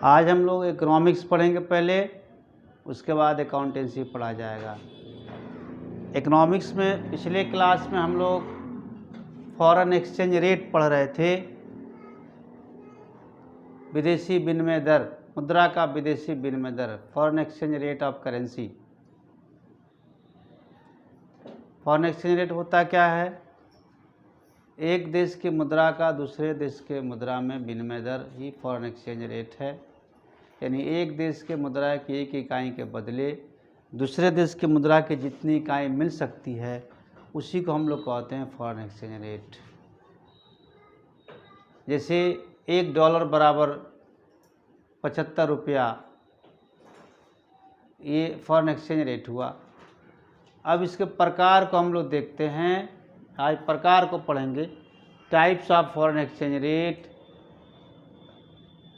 आज हम लोग इकोनॉमिक्स पढ़ेंगे पहले, उसके बाद अकाउंटेंसी पढ़ा जाएगा। इकोनॉमिक्स में पिछले क्लास में हम लोग फॉरेन एक्सचेंज रेट पढ़ रहे थे, विदेशी विनिमय दर, मुद्रा का विदेशी विनिमय दर, foreign exchange rate of currency. Foreign exchange rate होता क्या है? एक देश की मुद्रा का दूसरे देश के मुद्रा में विनिमय दर ही फॉरेन एक्सचेंज रेट है। यानी एक देश के मुद्रा की एक इकाई के बदले दूसरे देश की मुद्रा की जितनी इकाई मिल सकती है उसी को हम लोग कहते हैं फॉरेन एक्सचेंज रेट। जैसे $1 बराबर 75 रुपया, ये फॉरेन एक्सचेंज रेट हुआ। अब इसके प्रकार को हम लोग देखते हैं, आज प्रकार को पढ़ेंगे। Types of foreign exchange rate,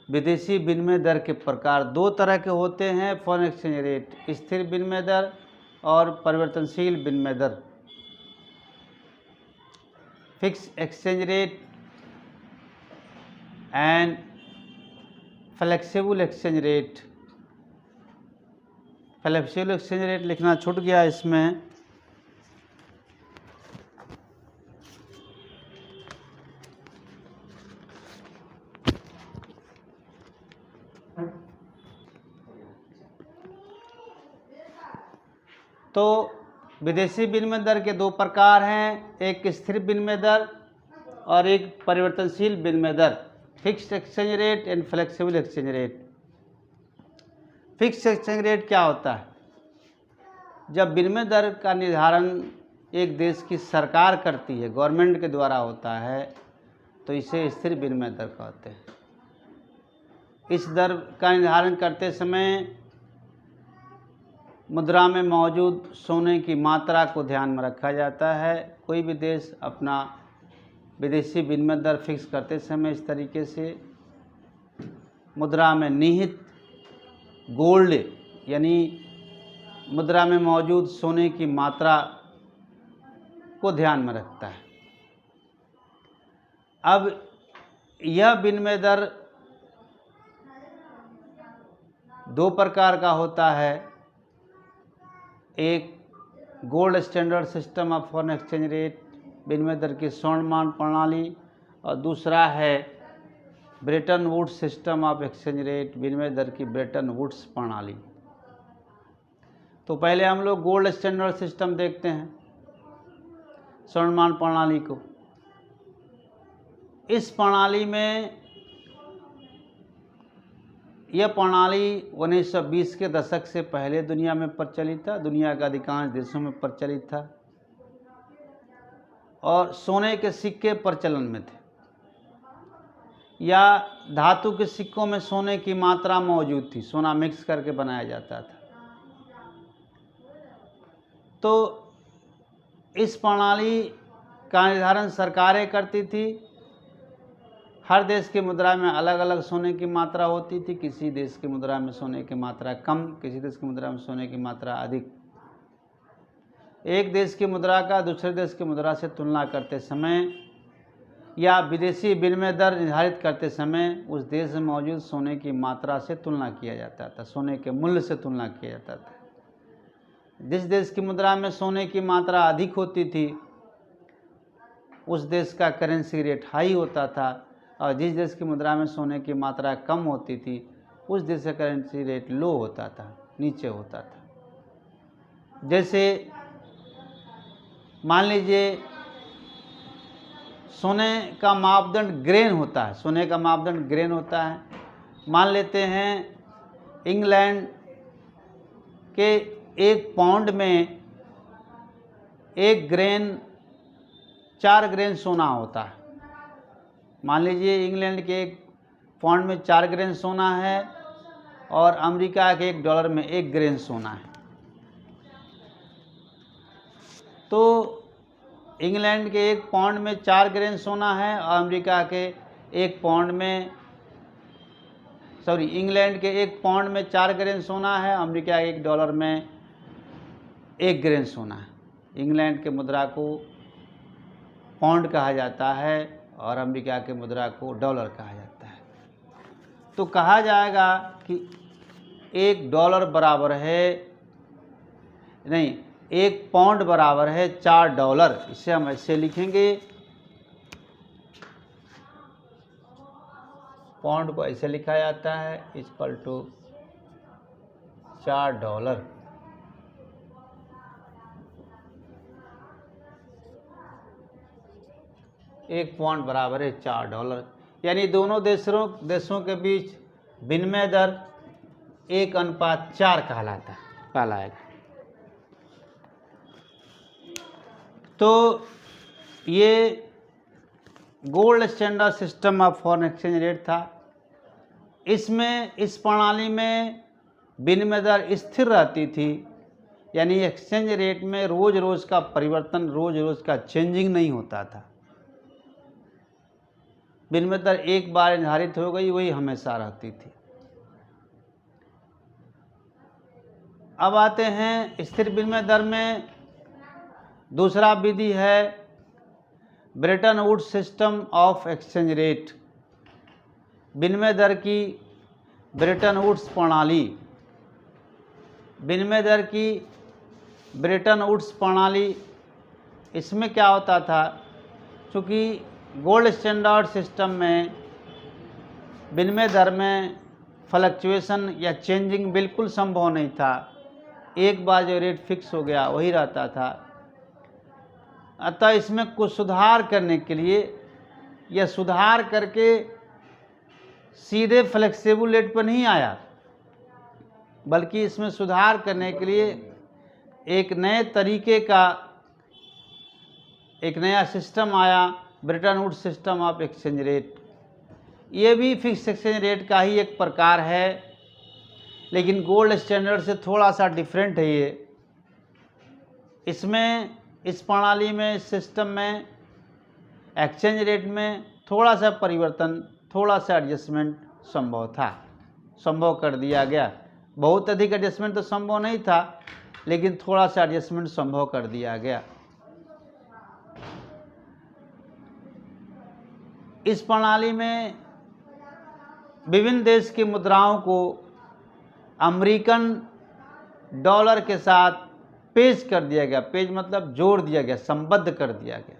विदेशी विनिमय दर के प्रकार दो तरह के होते हैं फॉरेन एक्सचेंज रेट, स्थिर विनिमय दर और परिवर्तनशील विनिमय दर। Fix exchange rate and flexible exchange rate. Flexible exchange rate लिखना छूट गया इसमें। तो विदेशी विनिमय दर के दो प्रकार हैं, एक स्थिर विनिमय दर और एक परिवर्तनशील विनिमय दर, fixed exchange rate and flexible exchange rate. Fixed exchange rate क्या होता है? जब विनिमय दर का निर्धारण एक देश की सरकार करती है, गवर्नमेंट के द्वारा होता है, तो इसे स्थिर विनिमय दर कहते हैं। इस दर का निर्धारण करते समय मुद्रा में मौजूद सोने की मात्रा को ध्यान में रखा जाता है। कोई भी देश अपना विदेशी विनिमय दर फिक्स करते समय इस तरीके से मुद्रा में निहित गोल्ड यानी मुद्रा में मौजूद सोने की मात्रा को ध्यान में रखता है। अब यह विनिमय दर दो प्रकार का होता है, एक gold standard system of foreign exchange rate, विनिमय दर की स्वर्णमान प्रणाली, और दूसरा है Bretton Woods system of exchange rate, विनिमय दर की ब्रेटन वुड्स प्रणाली। तो पहले हम लोग गोल्ड स्टैंडर्ड सिस्टम देखते हैं, स्वर्णमान प्रणाली को। इस प्रणाली में यह प्रणाली 1920 के दशक से पहले दुनिया में प्रचलित था, दुनिया के अधिकांश देशों में प्रचलित था, और सोने के सिक्के प्रचलन में थे या धातु के सिक्कों में सोने की मात्रा मौजूद थी, सोना मिक्स करके बनाया जाता था। तो इस प्रणाली का निर्धारण सरकारें करती थी। हर देश की मुद्रा में अलग अलग सोने की मात्रा होती थी, किसी देश की मुद्रा में सोने की मात्रा कम, किसी देश की मुद्रा में सोने की मात्रा अधिक। एक देश की मुद्रा का दूसरे देश की मुद्रा से तुलना करते समय या विदेशी विनिमय दर निर्धारित करते समय उस देश में मौजूद सोने की मात्रा से तुलना किया जाता था, सोने के मूल्य से तुलना किया जाता था। जिस देश की मुद्रा में सोने की मात्रा अधिक होती थी उस देश का करेंसी रेट हाई होता था, और जिस देश की मुद्रा में सोने की मात्रा कम होती थी उस देश का करेंसी रेट लो होता था, नीचे होता था। जैसे मान लीजिए सोने का मापदंड ग्रेन होता है, सोने का मापदंड ग्रेन होता है। मान लेते हैं इंग्लैंड के एक पाउंड में 4 ग्रेन सोना होता है। मान लीजिए इंग्लैंड के एक पाउंड में 4 ग्रेन सोना है और अमेरिका के $1 में 1 ग्रेन सोना है। तो इंग्लैंड के एक पाउंड में 4 ग्रेन सोना है और अमेरिका के एक पाउंड में इंग्लैंड के एक पाउंड में 4 ग्रेन सोना है, अमेरिका के $1 में 1 ग्रेन सोना है। इंग्लैंड के मुद्रा को पाउंड कहा जाता है और अमेरिका के मुद्रा को डॉलर कहा जाता है। तो कहा जाएगा कि $1 बराबर है, नहीं, £1 बराबर है $4। इसे हम ऐसे लिखेंगे, पाउंड को ऐसे लिखा जाता है इक्वल टू $4। £1 बराबर है $4, यानी दोनों देशों के बीच विनिमय दर 1:4 कहलाएगा। तो ये gold standard system of foreign exchange rate था। इसमें, इस प्रणाली में विनिमय दर स्थिर रहती थी, यानी एक्सचेंज रेट में रोज़ रोज़ का परिवर्तन, रोज़ रोज़ का चेंजिंग नहीं होता था। विनिमय दर एक बार निर्धारित हो गई, वही हमेशा रहती थी। अब आते हैं स्थिर विनिमय दर में दूसरा विधि है Bretton Woods system of exchange rate. विनिमय दर की ब्रेटन वुड्स प्रणाली, विनिमय दर की ब्रेटन वुड्स प्रणाली, इसमें क्या होता था, चूँकि गोल्ड स्टैंडर्ड सिस्टम में विनिमय दर में फ्लक्चुएशन या चेंजिंग बिल्कुल संभव नहीं था। एक बार जो रेट फिक्स हो गया वही रहता था। अतः इसमें कुछ सुधार करने के लिए, या सुधार करके सीधे फ्लेक्सिबल रेट पर नहीं आया, बल्कि इसमें सुधार करने के लिए एक नए तरीके का, एक नया सिस्टम आया, Bretton Woods system of exchange rate. ये भी फिक्स एक्सचेंज रेट का ही एक प्रकार है, लेकिन गोल्ड स्टैंडर्ड से थोड़ा सा डिफरेंट है ये। इसमें, इस प्रणाली में, इस सिस्टम में एक्सचेंज रेट में थोड़ा सा परिवर्तन, थोड़ा सा एडजस्टमेंट संभव कर दिया गया। बहुत अधिक एडजस्टमेंट तो संभव नहीं था, लेकिन थोड़ा सा एडजस्टमेंट संभव कर दिया गया। इस प्रणाली में विभिन्न देश की मुद्राओं को अमेरिकन डॉलर के साथ पेश कर दिया गया। पेश मतलब जोड़ दिया गया, संबद्ध कर दिया गया।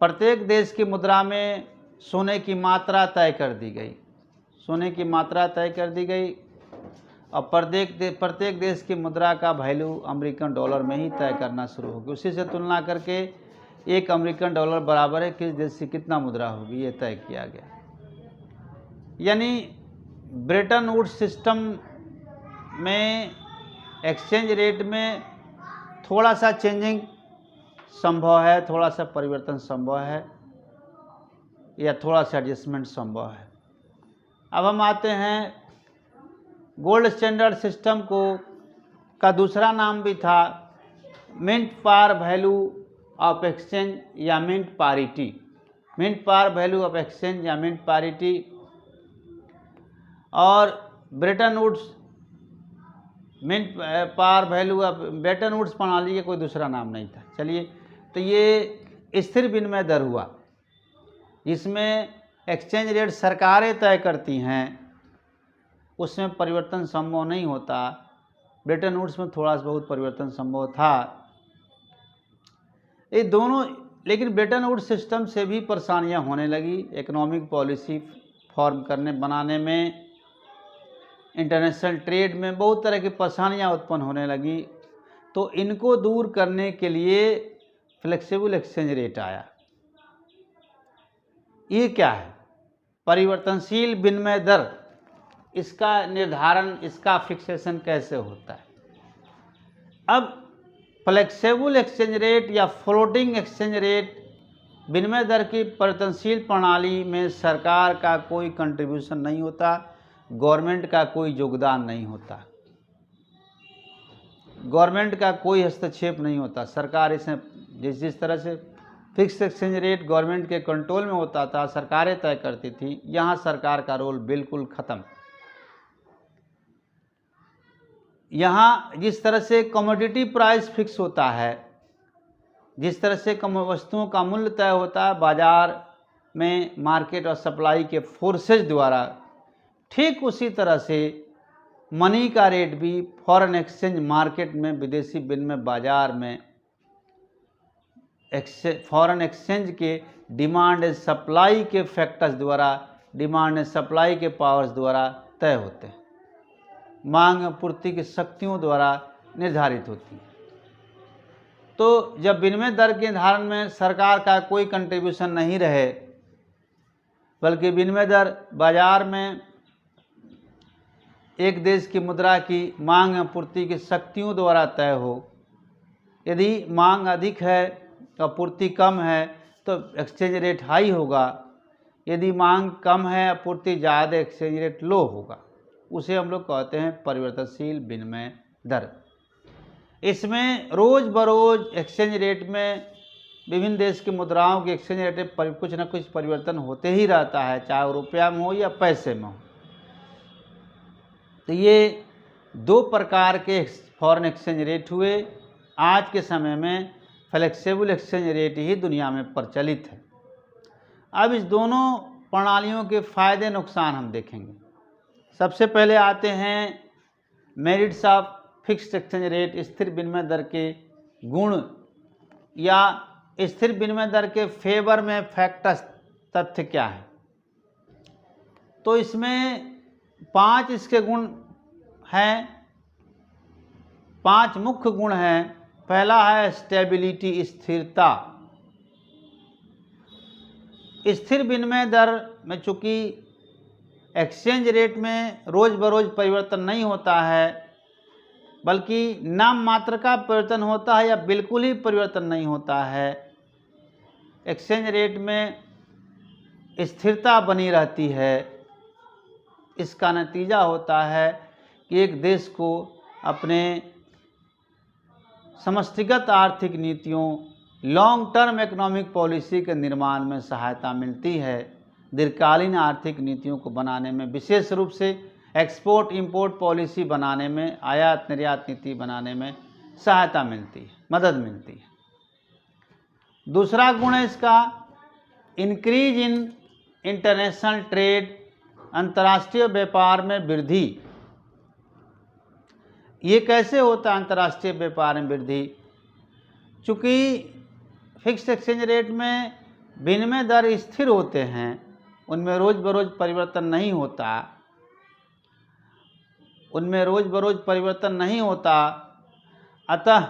प्रत्येक देश की मुद्रा में सोने की मात्रा तय कर दी गई, सोने की मात्रा तय कर दी गई, और प्रत्येक देश की मुद्रा का वैल्यू अमेरिकन डॉलर में ही तय करना शुरू होगी। उसी से तुलना करके एक अमेरिकन डॉलर बराबर है किस देश की कितना मुद्रा होगी, ये तय किया गया। यानी ब्रेटन वुड्स सिस्टम में एक्सचेंज रेट में थोड़ा सा चेंजिंग संभव है, थोड़ा सा परिवर्तन संभव है, या थोड़ा सा एडजस्टमेंट संभव है। अब हम आते हैं गोल्ड स्टैंडर्ड सिस्टम का दूसरा नाम भी था mint par value of exchange या mint parity. Mint par value of exchange या मिंट पारिटी, और Bretton Woods mint par value of Bretton Woods प्रणाली का कोई दूसरा नाम नहीं था। चलिए, तो ये स्थिर विनिमय दर हुआ, इसमें एक्सचेंज रेट सरकारें तय करती हैं, उसमें परिवर्तन संभव नहीं होता। ब्रेटन वुड्स में थोड़ा सा बहुत परिवर्तन संभव था। ये दोनों, लेकिन ब्रेटन वुड्स सिस्टम से भी परेशानियां होने लगी। इकोनॉमिक पॉलिसी बनाने में, इंटरनेशनल ट्रेड में बहुत तरह की परेशानियां उत्पन्न होने लगी। तो इनको दूर करने के लिए फ्लेक्सिबल एक्सचेंज रेट आया। ये क्या है? परिवर्तनशील विनिमय दर, इसका निर्धारण, इसका फिक्सेशन कैसे होता है? अब फ्लेक्सिबल एक्सचेंज रेट या फ्लोटिंग एक्सचेंज रेट विनिमय दर की परिवर्तनशील प्रणाली में सरकार का कोई कंट्रीब्यूशन नहीं होता, गवर्नमेंट का कोई योगदान नहीं होता, गवर्नमेंट का कोई हस्तक्षेप नहीं होता। सरकार इसे जिस तरह से फिक्स एक्सचेंज रेट गवर्नमेंट के कंट्रोल में होता था, सरकारें तय करती थी, यहाँ सरकार का रोल बिल्कुल ख़त्म। यहाँ जिस तरह से कमोडिटी प्राइस फिक्स होता है, जिस तरह से वस्तुओं का मूल्य तय होता है बाजार में मार्केट और सप्लाई के फोर्सेज द्वारा, ठीक उसी तरह से मनी का रेट भी फॉरेन एक्सचेंज मार्केट में, विदेशी विनिमय बाजार में फॉरेन एक्सचेंज के डिमांड एंड सप्लाई के फैक्टर्स द्वारा, डिमांड एंड सप्लाई के पावर्स द्वारा तय होते हैं, मांग और पूर्ति की शक्तियों द्वारा निर्धारित होती है। तो जब विनिमय दर के निर्धारण में सरकार का कोई कंट्रीब्यूशन नहीं रहे, बल्कि विनिमय दर बाजार में एक देश की मुद्रा की मांग और पूर्ति की शक्तियों द्वारा तय हो, यदि मांग अधिक है और पूर्ति कम है तो एक्सचेंज रेट हाई होगा, यदि मांग कम है और पूर्ति ज़्यादा, एक्सचेंज रेट लो होगा। उसे हम लोग कहते हैं परिवर्तनशील विनिमय दर। इसमें रोज़ बरोज़ एक्सचेंज रेट में, विभिन्न देश की मुद्राओं के एक्सचेंज रेट में कुछ न कुछ परिवर्तन होते ही रहता है, चाहे वो रुपया में हो या पैसे में हो। तो ये दो प्रकार के फॉरेन एक्सचेंज रेट हुए। आज के समय में फ्लेक्सिबल एक्सचेंज रेट ही दुनिया में प्रचलित है। अब इस दोनों प्रणालियों के फ़ायदे नुकसान हम देखेंगे। सबसे पहले आते हैं merits of fixed exchange rate, स्थिर विनिमय दर के गुण या स्थिर विनिमय दर के फेवर में फैक्टर्स, तथ्य क्या है। तो इसमें 5 इसके गुण हैं, 5 मुख्य गुण हैं। पहला है स्टेबिलिटी, स्थिरता। स्थिर विनिमय दर में चूँकि एक्सचेंज रेट में रोज़ बरोज़ परिवर्तन नहीं होता है, बल्कि नाम मात्र का परिवर्तन होता है या बिल्कुल ही परिवर्तन नहीं होता है, एक्सचेंज रेट में स्थिरता बनी रहती है। इसका नतीजा होता है कि एक देश को अपने समष्टिगत आर्थिक नीतियों, लॉन्ग टर्म इकोनॉमिक पॉलिसी के निर्माण में सहायता मिलती है। दीर्घकालीन आर्थिक नीतियों को बनाने में, विशेष रूप से एक्सपोर्ट इंपोर्ट पॉलिसी बनाने में, आयात निर्यात नीति बनाने में सहायता मिलती है, मदद मिलती है। दूसरा गुण है इसका इंक्रीज इन इंटरनेशनल ट्रेड, अंतर्राष्ट्रीय व्यापार में वृद्धि। ये कैसे होता है अंतर्राष्ट्रीय व्यापार में वृद्धि? चूँकि फिक्स्ड एक्सचेंज रेट में विनिमय दर स्थिर होते हैं, उनमें रोज़ बरोज़ परिवर्तन नहीं होता, अतः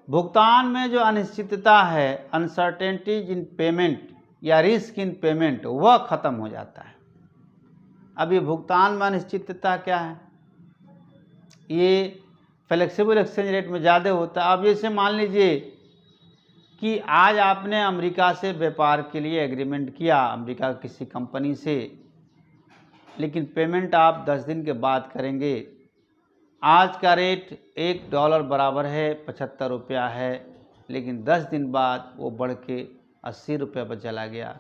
भुगतान में जो अनिश्चितता है, अनसर्टेनिटीज इन पेमेंट या रिस्क इन पेमेंट, वह ख़त्म हो जाता है। अब ये भुगतान में अनिश्चितता क्या है? ये फ्लेक्सिबल एक्सचेंज रेट में ज़्यादा होता है। अब जैसे मान लीजिए कि आज आपने अमेरिका से व्यापार के लिए एग्रीमेंट किया, अमेरिका किसी कंपनी से, लेकिन पेमेंट आप 10 दिन के बाद करेंगे। आज का रेट $1 बराबर है 75 रुपया है, लेकिन 10 दिन बाद वो बढ़ के 80 रुपये पर चला गया।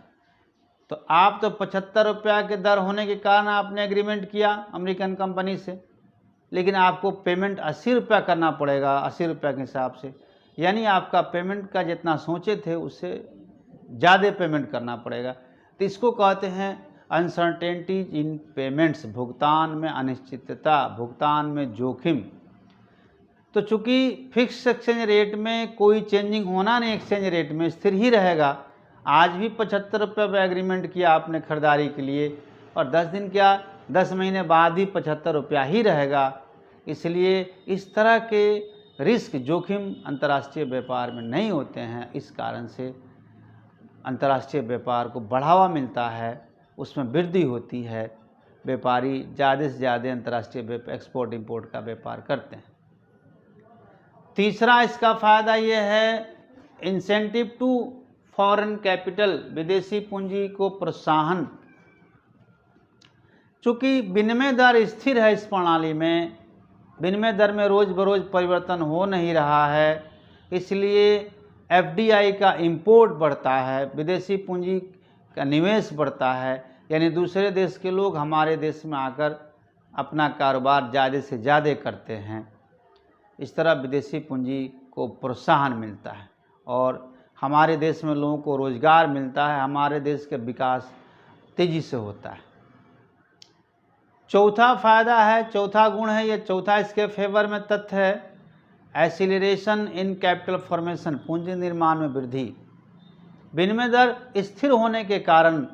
तो आप तो 75 रुपया के दर होने के कारण आपने एग्रीमेंट किया अमेरिकन कंपनी से, लेकिन आपको पेमेंट 80 रुपया करना पड़ेगा, 80 रुपया के हिसाब से। यानी आपका पेमेंट का जितना सोचे थे उससे ज़्यादा पेमेंट करना पड़ेगा। तो इसको कहते हैं अनसर्टेनिटीज इन पेमेंट्स, भुगतान में अनिश्चितता, भुगतान में जोखिम। तो चूँकि फिक्स एक्सचेंज रेट में कोई चेंजिंग होना नहीं, एक्सचेंज रेट में स्थिर ही रहेगा। आज भी 75 रुपये पर एग्रीमेंट किया आपने खरीदारी के लिए, और 10 दिन क्या 10 महीने बाद ही 75 रुपया ही रहेगा। इसलिए इस तरह के रिस्क, जोखिम अंतर्राष्ट्रीय व्यापार में नहीं होते हैं। इस कारण से अंतर्राष्ट्रीय व्यापार को बढ़ावा मिलता है, उसमें वृद्धि होती है, व्यापारी ज़्यादा से ज़्यादा अंतर्राष्ट्रीय एक्सपोर्ट इंपोर्ट का व्यापार करते हैं। तीसरा इसका फ़ायदा ये है इंसेंटिव टू फॉरेन कैपिटल, विदेशी पूंजी को प्रोत्साहन। चूँकि विनिमय दर स्थिर है, इस प्रणाली में विनिमय दर में रोज़ बरोज़ परिवर्तन हो नहीं रहा है, इसलिए एफडीआई का इंपोर्ट बढ़ता है, विदेशी पूंजी का निवेश बढ़ता है। यानी दूसरे देश के लोग हमारे देश में आकर अपना कारोबार ज़्यादा से ज़्यादा करते हैं। इस तरह विदेशी पूंजी को प्रोत्साहन मिलता है और हमारे देश में लोगों को रोजगार मिलता है, हमारे देश का विकास तेजी से होता है। चौथा फायदा है, चौथा गुण है, ये चौथा इसके फेवर में तथ्य है, एसिलरेशन इन कैपिटल फॉर्मेशन, पूंजी निर्माण में वृद्धि। विनिमय दर स्थिर होने के कारण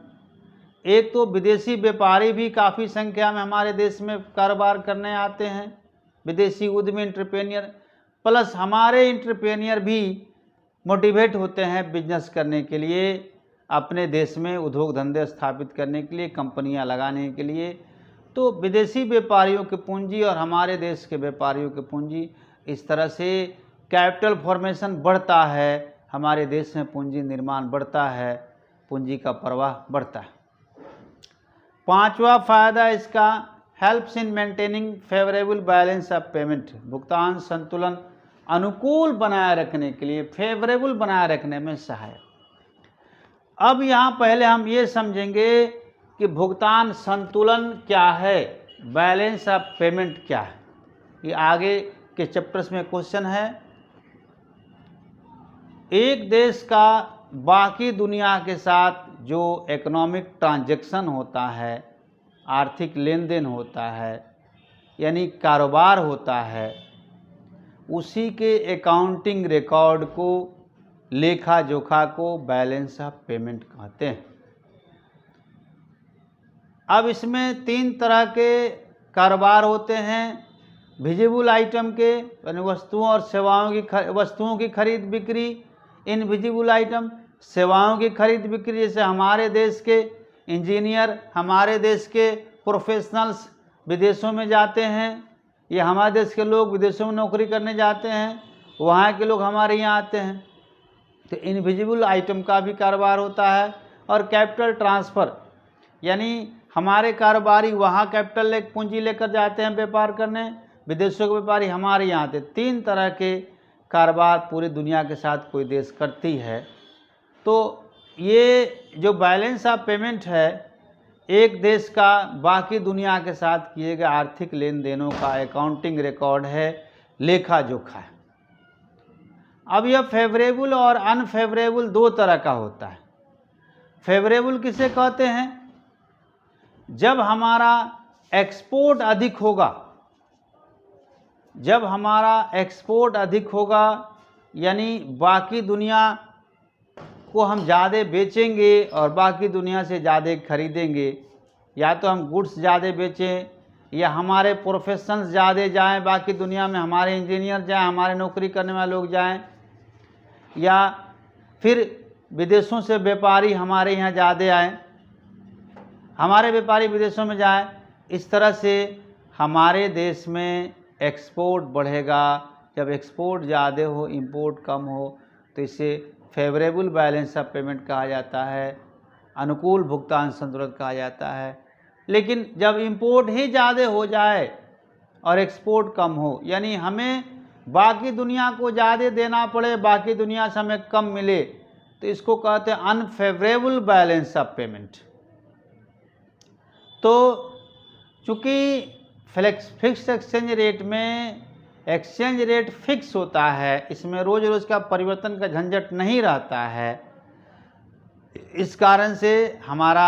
एक तो विदेशी व्यापारी भी काफ़ी संख्या में हमारे देश में कारोबार करने आते हैं, विदेशी उद्यमी एंटरप्रेन्योर, प्लस हमारे एंटरप्रेन्योर भी मोटिवेट होते हैं बिजनेस करने के लिए, अपने देश में उद्योग धंधे स्थापित करने के लिए, कंपनियां लगाने के लिए। तो विदेशी व्यापारियों की पूंजी और हमारे देश के व्यापारियों की पूंजी, इस तरह से कैपिटल फॉर्मेशन बढ़ता है, हमारे देश में पूंजी निर्माण बढ़ता है, पूंजी का प्रवाह बढ़ता है। पांचवा फायदा इसका, helps in maintaining favourable balance of payment, भुगतान संतुलन अनुकूल बनाए रखने के लिए, फेवरेबल बनाए रखने में सहायक। अब यहाँ पहले हम ये समझेंगे कि भुगतान संतुलन क्या है, बैलेंस ऑफ पेमेंट क्या है। ये आगे के चैप्टर्स में क्वेश्चन है। एक देश का बाकी दुनिया के साथ जो इकोनॉमिक ट्रांजैक्शन होता है, आर्थिक लेन देन होता है, यानी कारोबार होता है, उसी के अकाउंटिंग रिकॉर्ड को, लेखा जोखा को बैलेंस ऑफ पेमेंट कहते हैं। अब इसमें 3 तरह के कारोबार होते हैं, विजिबल आइटम के, यानी वस्तुओं और वस्तुओं की खरीद बिक्री, इनविजिबल आइटम, सेवाओं की खरीद बिक्री, जैसे हमारे देश के इंजीनियर, हमारे देश के प्रोफेशनल्स विदेशों में जाते हैं, या हमारे देश के लोग विदेशों में नौकरी करने जाते हैं, वहाँ के लोग हमारे यहाँ आते हैं, तो इनविजिबल आइटम का भी कारोबार होता है। और कैपिटल ट्रांसफ़र, यानी हमारे कारोबारी वहाँ कैपिटल पूंजी लेकर जाते हैं व्यापार करने, विदेशों के व्यापारी हमारे यहाँ आते। 3 तरह के कारोबार पूरी दुनिया के साथ कोई देश करती है। तो ये जो बैलेंस ऑफ पेमेंट है, एक देश का बाकी दुनिया के साथ किए गए आर्थिक लेन देनों का अकाउंटिंग रिकॉर्ड है, लेखा जोखा है। अब यह फेवरेबल और अनफेवरेबल 2 तरह का होता है। फेवरेबल किसे कहते हैं? जब हमारा एक्सपोर्ट अधिक होगा, जब हमारा एक्सपोर्ट अधिक होगा, यानी बाकी दुनिया को हम ज़्यादा बेचेंगे और बाकी दुनिया से ज़्यादा खरीदेंगे, या तो हम गुड्स ज़्यादा बेचें, या हमारे प्रोफेशनल्स ज़्यादा जाएं बाकी दुनिया में, हमारे इंजीनियर जाएं, हमारे नौकरी करने वाले लोग जाएं, या फिर विदेशों से व्यापारी हमारे यहाँ ज़्यादा आएँ, हमारे व्यापारी विदेशों में जाएं। इस तरह से हमारे देश में एक्सपोर्ट बढ़ेगा। जब एक्सपोर्ट ज़्यादा हो, इंपोर्ट कम हो, तो इसे फेवरेबल बैलेंस ऑफ पेमेंट कहा जाता है, अनुकूल भुगतान संतुलन कहा जाता है। लेकिन जब इंपोर्ट ही ज़्यादा हो जाए और एक्सपोर्ट कम हो, यानी हमें बाकी दुनिया को ज़्यादा देना पड़े, बाकी दुनिया से हमें कम मिले, तो इसको कहते हैं अनफेवरेबल बैलेंस ऑफ पेमेंट। तो चूँकि फिक्स एक्सचेंज रेट में एक्सचेंज रेट फिक्स होता है, इसमें रोज़ रोज़ का परिवर्तन का झंझट नहीं रहता है, इस कारण से हमारा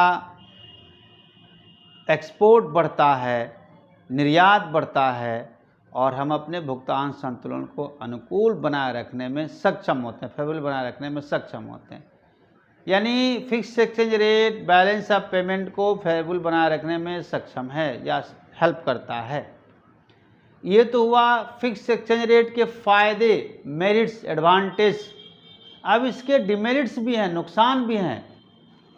एक्सपोर्ट बढ़ता है, निर्यात बढ़ता है, और हम अपने भुगतान संतुलन को अनुकूल बनाए रखने में सक्षम होते हैं, फेवरेबल बनाए रखने में सक्षम होते हैं। यानी fix exchange rate balance of payment को फेवरेबल बनाए रखने में सक्षम है या हेल्प करता है। ये तो हुआ फिक्स एक्सचेंज रेट के फ़ायदे, मेरिट्स, एडवांटेज। अब इसके डिमेरिट्स भी हैं, नुकसान भी हैं।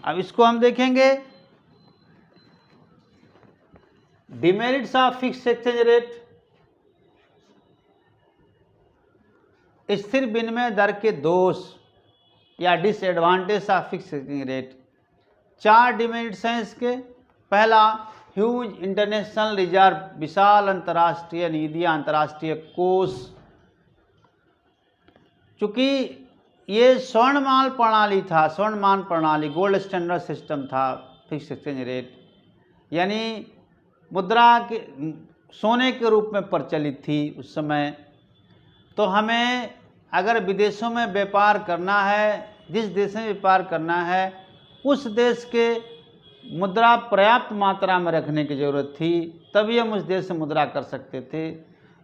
अब इसको हम देखेंगे। Demerits of fix exchange rate, स्थिर विनिमय दर के दोष या disadvantage of fix exchange rate. 4 demerits हैं इसके। पहला, ह्यूज इंटरनेशनल रिजर्व, विशाल अंतर्राष्ट्रीय निधियां, अंतर्राष्ट्रीय कोष। चूँकि ये स्वर्णमान प्रणाली था, स्वर्णमान प्रणाली, गोल्ड स्टैंडर्ड सिस्टम था फिक्स एक्सचेंज रेट, यानी मुद्रा के सोने के रूप में प्रचलित थी उस समय। तो हमें अगर विदेशों में व्यापार करना है, जिस देश में व्यापार करना है उस देश के मुद्रा पर्याप्त मात्रा में रखने की ज़रूरत थी, तभी हम उस देश से मुद्रा कर सकते थे।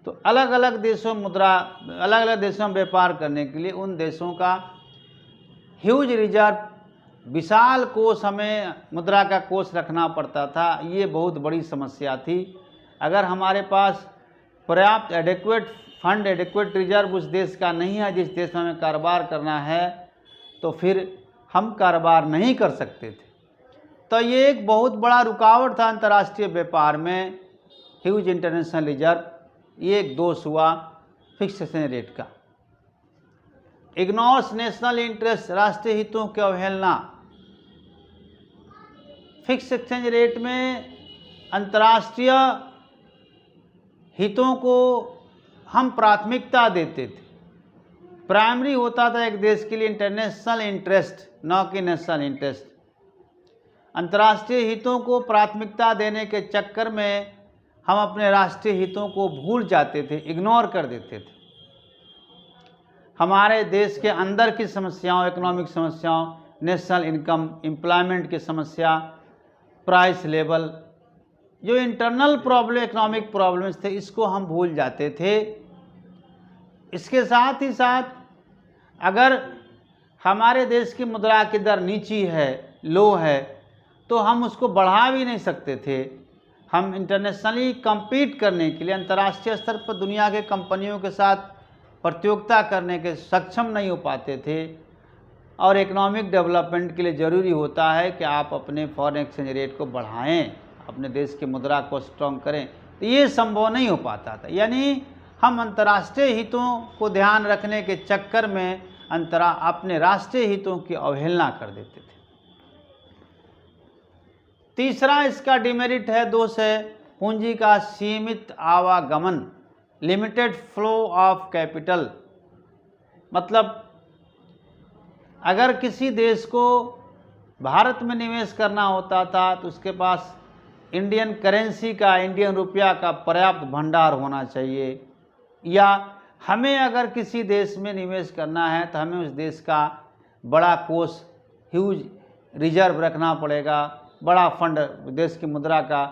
तो अलग अलग देशों में व्यापार करने के लिए उन देशों का ह्यूज रिजर्व, विशाल कोष, हमें मुद्रा का कोष रखना पड़ता था। ये बहुत बड़ी समस्या थी। अगर हमारे पास पर्याप्त एडिक्वेट रिजर्व उस देश का नहीं है जिस देश में हमें कारोबार करना है, तो फिर हम कारोबार नहीं कर सकते थे। तो ये एक बहुत बड़ा रुकावट था अंतर्राष्ट्रीय व्यापार में, ह्यूज इंटरनेशनल रिजर्व। ये एक दोष हुआ फिक्स एक्सचेंज रेट का। इग्नोर्स नेशनल इंटरेस्ट, राष्ट्रीय हितों की अवहेलना। फिक्स एक्सचेंज रेट में अंतर्राष्ट्रीय हितों को हम प्राथमिकता देते थे। प्राइमरी होता था एक देश के लिए इंटरनेशनल इंटरेस्ट, न कि नेशनल इंटरेस्ट। अंतर्राष्ट्रीय हितों को प्राथमिकता देने के चक्कर में हम अपने राष्ट्रीय हितों को भूल जाते थे, इग्नोर कर देते थे। हमारे देश के अंदर की समस्याओं, इकोनॉमिक समस्याओं, नेशनल इनकम, एम्प्लॉयमेंट की समस्या, प्राइस लेवल, जो इंटरनल प्रॉब्लम, इकोनॉमिक प्रॉब्लम्स थे, इसको हम भूल जाते थे। इसके साथ ही साथ अगर हमारे देश की मुद्रा की दर नीची है, लो है, तो हम उसको बढ़ा भी नहीं सकते थे। हम इंटरनेशनली compete करने के लिए, अंतर्राष्ट्रीय स्तर पर दुनिया के कंपनियों के साथ प्रतियोगिता करने के सक्षम नहीं हो पाते थे। और इकोनॉमिक डेवलपमेंट के लिए ज़रूरी होता है कि आप अपने फॉरेन एक्सचेंज रेट को बढ़ाएं, अपने देश की मुद्रा को स्ट्रॉन्ग करें। तो ये संभव नहीं हो पाता था। यानी हम अंतर्राष्ट्रीय हितों को ध्यान रखने के चक्कर में अपने राष्ट्रीय हितों की अवहेलना कर देते थे। तीसरा इसका डिमेरिट है, दोष है, पूंजी का सीमित आवागमन, लिमिटेड फ्लो ऑफ कैपिटल। मतलब अगर किसी देश को भारत में निवेश करना होता था तो उसके पास इंडियन करेंसी का, इंडियन रुपया का पर्याप्त भंडार होना चाहिए। या हमें अगर किसी देश में निवेश करना है तो हमें उस देश का बड़ा कोष, ह्यूज रिजर्व रखना पड़ेगा, बड़ा फंड, देश की मुद्रा का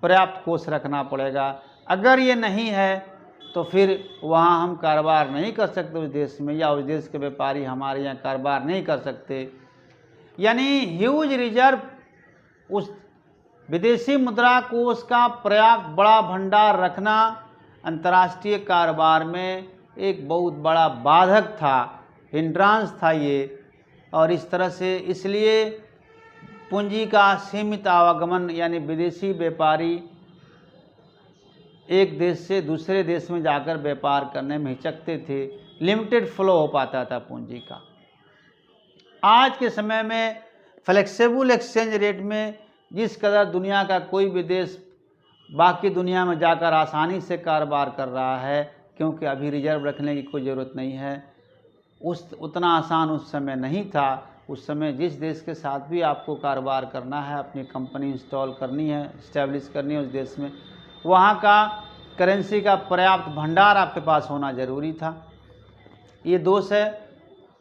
पर्याप्त कोष रखना पड़ेगा। अगर ये नहीं है तो फिर वहाँ हम कारोबार नहीं कर सकते उस देश में, या उस देश के व्यापारी हमारे यहाँ कारोबार नहीं कर सकते। यानी ह्यूज रिजर्व, उस विदेशी मुद्रा कोष का पर्याप्त बड़ा भंडार रखना अंतर्राष्ट्रीय कारोबार में एक बहुत बड़ा बाधक था, हिंड्रांस था ये। और इस तरह से इसलिए पूंजी का सीमित आवागमन, यानी विदेशी व्यापारी एक देश से दूसरे देश में जाकर व्यापार करने में हिचकते थे, लिमिटेड फ्लो हो पाता था पूंजी का। आज के समय में फ्लेक्सिबल एक्सचेंज रेट में जिस कदर दुनिया का कोई भी देश बाकी दुनिया में जाकर आसानी से कारोबार कर रहा है, क्योंकि अभी रिजर्व रखने की कोई ज़रूरत नहीं है, उतना आसान उस समय नहीं था। उस समय जिस देश के साथ भी आपको कारोबार करना है, अपनी कंपनी इंस्टॉल करनी है, इस्टेब्लिश करनी है उस देश में, वहाँ का करेंसी का पर्याप्त भंडार आपके पास होना ज़रूरी था। ये दोष है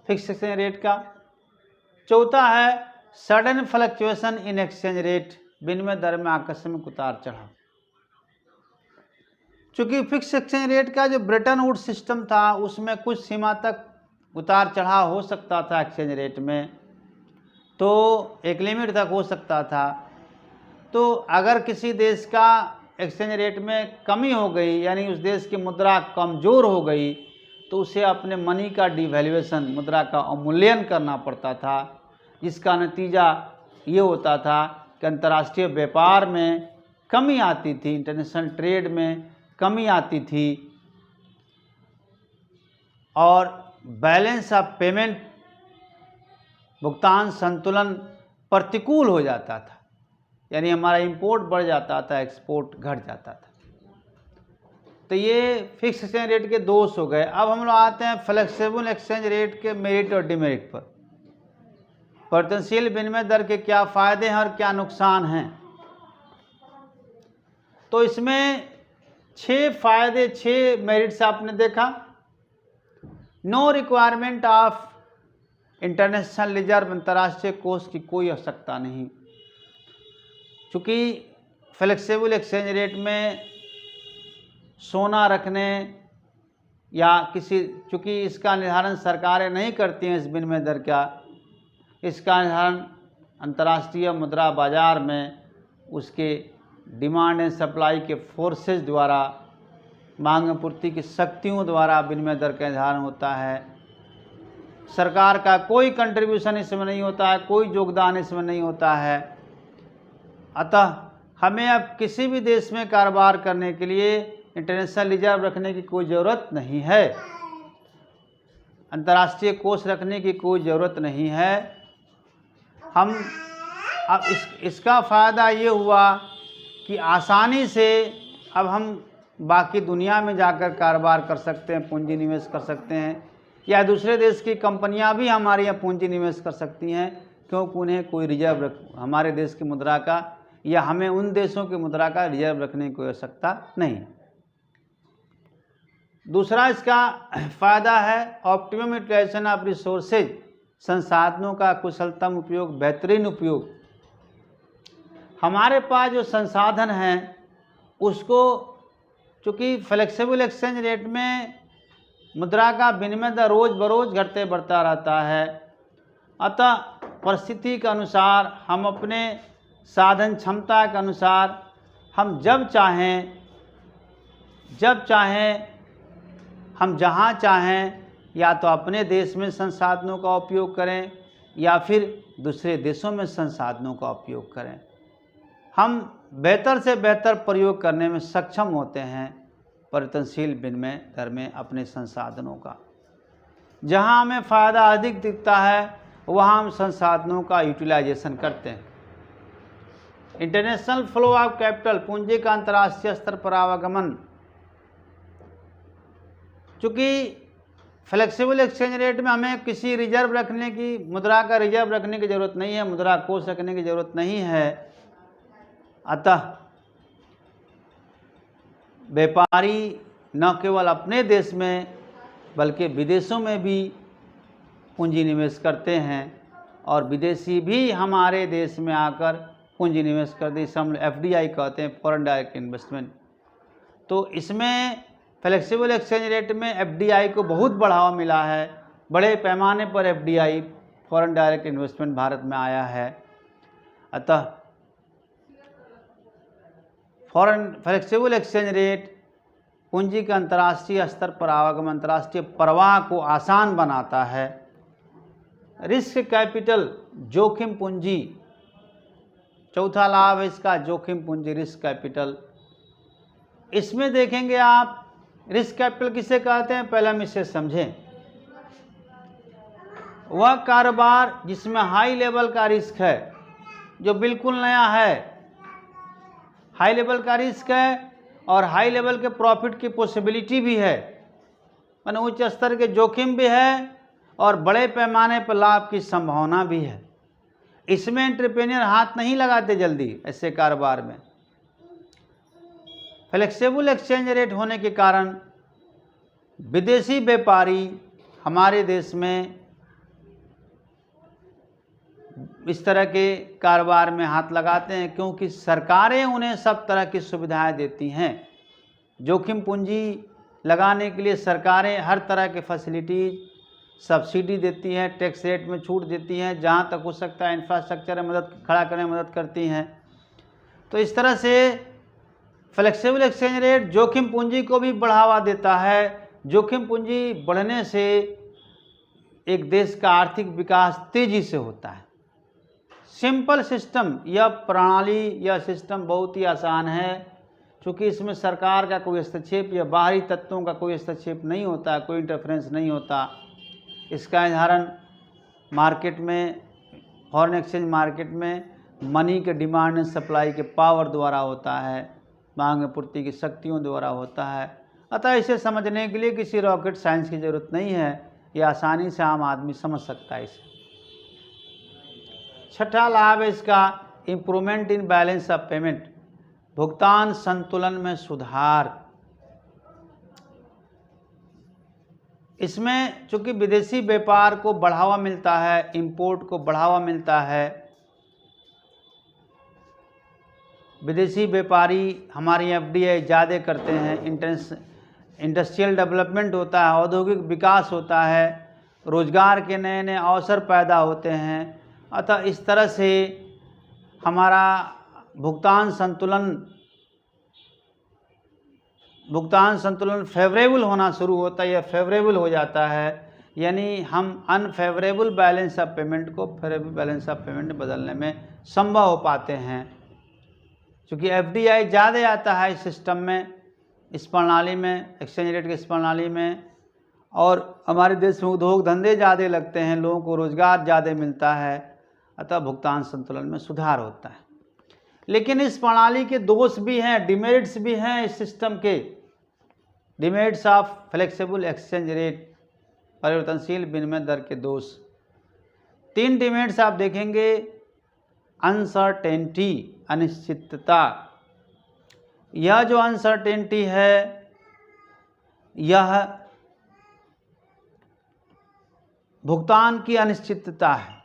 फिक्स एक्सचेंज रेट का। चौथा है sudden fluctuation in exchange rate, विनिमय दर में आकस्मिक उतार चढ़ाव। चूँकि फिक्स एक्सचेंज रेट का जो ब्रेटन वुड्स सिस्टम था उसमें कुछ सीमा तक उतार चढ़ाव हो सकता था एक्सचेंज रेट में, तो एक लिमिट तक हो सकता था। तो अगर किसी देश का एक्सचेंज रेट में कमी हो गई, यानी उस देश की मुद्रा कमज़ोर हो गई, तो उसे अपने मनी का डिवैल्यूएशन, मुद्रा का अवमूल्यन करना पड़ता था, जिसका नतीजा ये होता था कि अंतर्राष्ट्रीय व्यापार में कमी आती थी, इंटरनेशनल ट्रेड में कमी आती थी, और बैलेंस ऑफ पेमेंट, भुगतान संतुलन प्रतिकूल हो जाता था। यानी हमारा इंपोर्ट बढ़ जाता था, एक्सपोर्ट घट जाता था। तो ये फिक्स एक्सचेंज रेट के दोष हो गए। अब हम लोग आते हैं फ्लेक्सिबल एक्सचेंज रेट के मेरिट और डिमेरिट पर। परिवर्तनशील विनिमय दर के क्या फ़ायदे हैं और क्या नुकसान हैं। तो इसमें 6 फ़ायदे, 6 मेरिट्स आपने देखा। No requirement of international reserve, अंतर्राष्ट्रीय कोष की कोई आवश्यकता नहीं। चूँकि फ्लेक्सिबल एक्सचेंज रेट में सोना रखने या चूँकि इसका निर्धारण सरकारें नहीं करती हैं इस विनिमय दर का, इसका निर्धारण अंतर्राष्ट्रीय मुद्रा बाजार में उसके डिमांड एंड सप्लाई के फोर्सेस द्वारा, मांग पूर्ति की शक्तियों द्वारा विनिमय दर का निर्धारण होता है। सरकार का कोई कंट्रीब्यूशन इसमें नहीं होता है, कोई योगदान इसमें नहीं होता है। अतः हमें अब किसी भी देश में कारोबार करने के लिए इंटरनेशनल रिजर्व रखने की कोई ज़रूरत नहीं है, अंतर्राष्ट्रीय कोष रखने की कोई ज़रूरत नहीं है। हम अब इसका फ़ायदा ये हुआ कि आसानी से अब हम बाकी दुनिया में जाकर कारोबार कर सकते हैं, पूंजी निवेश कर सकते हैं, या दूसरे देश की कंपनियां भी हमारे यहाँ पूंजी निवेश कर सकती हैं, क्योंकि उन्हें कोई रिजर्व हमारे देश की मुद्रा का या हमें उन देशों की मुद्रा का रिजर्व रखने की कोई आवश्यकता नहीं। दूसरा इसका फ़ायदा है ऑप्टिमम यूटिलाइजेशन ऑफ रिसोर्सेज, संसाधनों का कुशलतम उपयोग, बेहतरीन उपयोग। हमारे पास जो संसाधन हैं उसको, चूँकि फ्लेक्सिबल एक्सचेंज रेट में मुद्रा का विनिमय दर रोज़ बरोज़ घटते बढ़ता रहता है, अतः परिस्थिति के अनुसार हम अपने साधन क्षमता के अनुसार हम जब चाहें हम जहाँ चाहें या तो अपने देश में संसाधनों का उपयोग करें या फिर दूसरे देशों में संसाधनों का उपयोग करें। हम बेहतर से बेहतर प्रयोग करने में सक्षम होते हैं परिवर्तनशील विनिमय दर में अपने संसाधनों का। जहाँ हमें फ़ायदा अधिक दिखता है वहाँ हम संसाधनों का यूटिलाइजेशन करते हैं। इंटरनेशनल फ्लो ऑफ कैपिटल, पूंजी का अंतर्राष्ट्रीय स्तर पर आवागमन। चूँकि फ्लेक्सिबल एक्सचेंज रेट में हमें किसी रिजर्व रखने की, मुद्रा का रिजर्व रखने की ज़रूरत नहीं है, मुद्रा कोष रखने की ज़रूरत नहीं है। अतः व्यापारी न केवल अपने देश में बल्कि विदेशों में भी पूंजी निवेश करते हैं और विदेशी भी हमारे देश में आकर पूंजी निवेश करते हैं। हम FDI कहते हैं, फॉरेन डायरेक्ट इन्वेस्टमेंट। तो इसमें फ्लेक्सिबल एक्सचेंज रेट में FDI को बहुत बढ़ावा मिला है। बड़े पैमाने पर FDI, foreign direct investment Bharat में आया है। अतः फ्लेक्सिबल एक्सचेंज रेट पूंजी के अंतर्राष्ट्रीय स्तर पर आवागमन, अंतर्राष्ट्रीय प्रवाह को आसान बनाता है। रिस्क कैपिटल, जोखिम पूंजी, चौथा लाभ है इसका जोखिम पूंजी, रिस्क कैपिटल। इसमें देखेंगे आप रिस्क कैपिटल किसे कहते हैं, पहले हम इसे समझें। वह कारोबार जिसमें हाई लेवल का रिस्क है, जो बिल्कुल नया है, हाई लेवल का रिस्क है और हाई लेवल के प्रॉफिट की पॉसिबिलिटी भी है, माने उच्च स्तर के जोखिम भी है और बड़े पैमाने पर लाभ की संभावना भी है। इसमें एंटरप्रेन्योर हाथ नहीं लगाते जल्दी ऐसे कारोबार में। फ्लेक्सिबल एक्सचेंज रेट होने के कारण विदेशी व्यापारी हमारे देश में इस तरह के कारोबार में हाथ लगाते हैं, क्योंकि सरकारें उन्हें सब तरह की सुविधाएं देती हैं। जोखिम पूंजी लगाने के लिए सरकारें हर तरह के फैसिलिटीज, सब्सिडी देती हैं, टैक्स रेट में छूट देती हैं, जहां तक हो सकता है इंफ्रास्ट्रक्चर में मदद खड़ा करने में मदद करती हैं। तो इस तरह से फ्लेक्सिबल एक्सचेंज रेट जोखिम पूंजी को भी बढ़ावा देता है। जोखिम पूंजी बढ़ने से एक देश का आर्थिक विकास तेजी से होता है। सिंपल सिस्टम, यह प्रणाली, यह सिस्टम बहुत ही आसान है, क्योंकि इसमें सरकार का कोई हस्तक्षेप या बाहरी तत्वों का कोई हस्तक्षेप नहीं होता, कोई इंटरफेरेंस नहीं होता। इसका निर्धारण मार्केट में, फॉरेन एक्सचेंज मार्केट में मनी के डिमांड एंड सप्लाई के पावर द्वारा होता है, मांग पूर्ति की शक्तियों द्वारा होता है। अतः इसे समझने के लिए किसी रॉकेट साइंस की ज़रूरत नहीं है, ये आसानी से आम आदमी समझ सकता है इसे। छठा लाभ है इसका improvement in balance of payment, भुगतान संतुलन में सुधार। इसमें चूँकि विदेशी व्यापार को बढ़ावा मिलता है, इंपोर्ट को बढ़ावा मिलता है, विदेशी व्यापारी हमारी एफडीआई ज़्यादा करते हैं, इंडस्ट्रियल डेवलपमेंट होता है, औद्योगिक विकास होता है, रोजगार के नए नए अवसर पैदा होते हैं। अतः इस तरह से हमारा भुगतान संतुलन फेवरेबल होना शुरू होता है या फेवरेबल हो जाता है, यानी हम अनफेवरेबल बैलेंस ऑफ पेमेंट को फेवरेबल बैलेंस ऑफ पेमेंट में बदलने में संभव हो पाते हैं। क्योंकि एफडीआई ज़्यादा आता है इस सिस्टम में, इस प्रणाली में, एक्सचेंज रेट की इस प्रणाली में, और हमारे देश में उद्योग धंधे ज़्यादा लगते हैं, लोगों को रोज़गार ज़्यादा मिलता है, अतः भुगतान संतुलन में सुधार होता है। लेकिन इस प्रणाली के दोष भी हैं, डिमेरिट्स भी हैं इस सिस्टम के। Demerits of flexible exchange rate, परिवर्तनशील विनिमय दर के दोष। 3 डिमेरिट्स आप देखेंगे। अनसर्टेनिटी, अनिश्चितता। यह जो अनसर्टेनिटी है, यह भुगतान की अनिश्चितता है।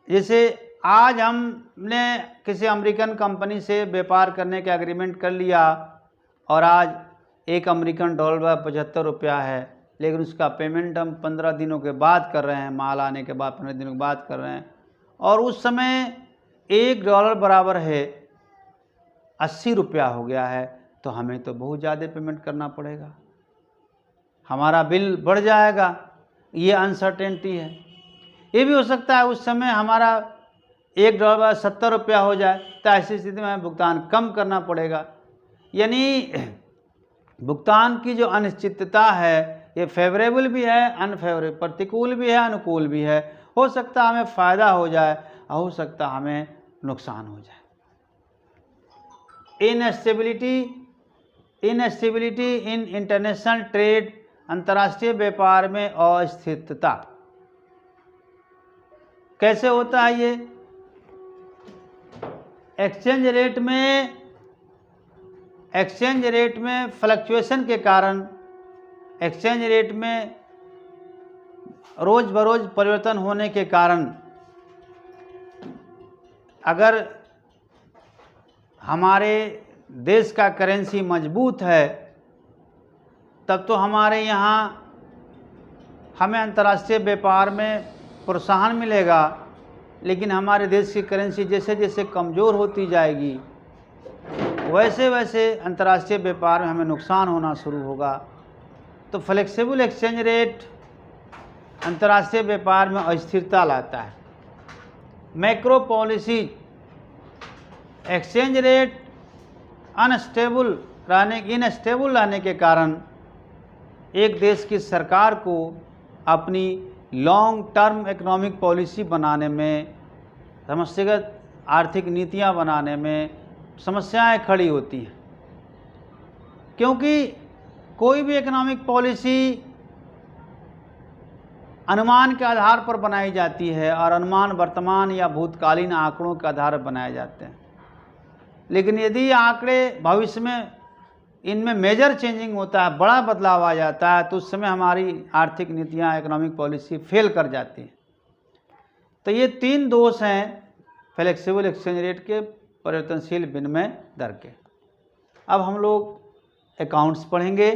जैसे आज हमने किसी अमेरिकन कंपनी से व्यापार करने का एग्रीमेंट कर लिया और आज $1 अमेरिकन 75 रुपया है, लेकिन उसका पेमेंट हम 15 दिनों के बाद कर रहे हैं, माल आने के बाद 15 दिनों के बाद कर रहे हैं, और उस समय $1 बराबर है 80 रुपया हो गया है, तो हमें तो बहुत ज़्यादा पेमेंट करना पड़ेगा, हमारा बिल बढ़ जाएगा। ये अनसर्टेनिटी है। ये भी हो सकता है उस समय हमारा $1 70 रुपया हो जाए, तो ऐसी स्थिति में हमें भुगतान कम करना पड़ेगा। यानी भुगतान की जो अनिश्चितता है, ये फेवरेबल भी है, अनफेवरेबल, प्रतिकूल भी है, अनुकूल भी है। हो सकता है हमें फ़ायदा हो जाए, हो सकता है हमें नुकसान हो जाए। इनस्टेबिलिटी इन इंटरनेशनल ट्रेड, अंतर्राष्ट्रीय व्यापार में अस्थिरता। कैसे होता है ये? एक्सचेंज रेट में फ्लक्चुएशन के कारण, एक्सचेंज रेट में रोज़ बरोज़ परिवर्तन होने के कारण, अगर हमारे देश का करेंसी मजबूत है, तब तो हमारे यहाँ हमें अंतर्राष्ट्रीय व्यापार में प्रोत्साहन मिलेगा। लेकिन हमारे देश की करेंसी जैसे जैसे कमज़ोर होती जाएगी, वैसे वैसे अंतर्राष्ट्रीय व्यापार में हमें नुकसान होना शुरू होगा। तो फ्लेक्सिबल एक्सचेंज रेट अंतर्राष्ट्रीय व्यापार में अस्थिरता लाता है। Macro policy, exchange rate instable रहने के कारण एक देश की सरकार को अपनी लॉन्ग टर्म इकोनॉमिक पॉलिसी बनाने में, समष्टिगत आर्थिक नीतियां बनाने में समस्याएं खड़ी होती हैं। क्योंकि कोई भी इकोनॉमिक पॉलिसी अनुमान के आधार पर बनाई जाती है, और अनुमान वर्तमान या भूतकालीन आंकड़ों के आधार पर बनाए जाते हैं। लेकिन यदि आंकड़े भविष्य में इनमें मेजर चेंजिंग होता है, बड़ा बदलाव आ जाता है, तो उस समय हमारी आर्थिक नीतियाँ, इकोनॉमिक पॉलिसी फेल कर जाती है। तो ये 3 दोष हैं फ्लेक्सिबल एक्सचेंज रेट के, परिवर्तनशील विनिमय दर के। अब हम लोग अकाउंट्स पढ़ेंगे।